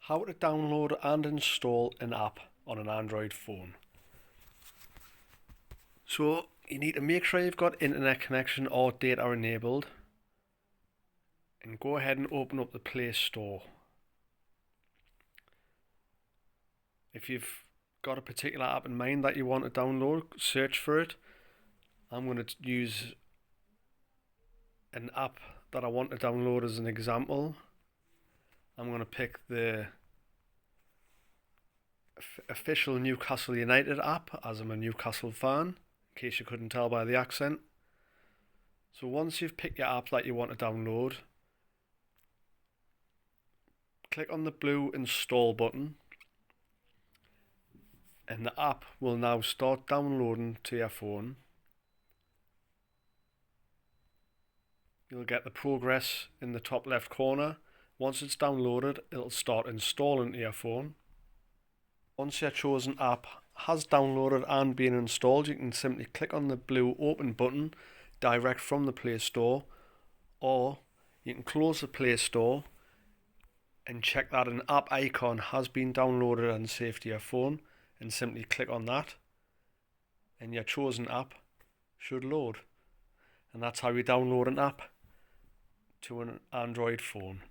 How to download and install an app on an Android phone. So you need to make sure you've got internet connection or data enabled, and go ahead and open up the Play Store. If you've got a particular app in mind that you want to download, search for it. I'm going to use an app that I want to download as an example. I'm going to pick the official Newcastle United app, as I'm a Newcastle fan, in case you couldn't tell by the accent. So once you've picked your app that you want to download, click on the blue install button, and the app will now start downloading to your phone. You'll get the progress in the top left corner. Once it's downloaded, it'll start installing to your phone. Once your chosen app has downloaded and been installed, you can simply click on the blue open button direct from the Play Store, or you can close the Play Store and check that an app icon has been downloaded and saved to your phone, and simply click on that, and your chosen app should load. And that's how you download an app to an Android phone.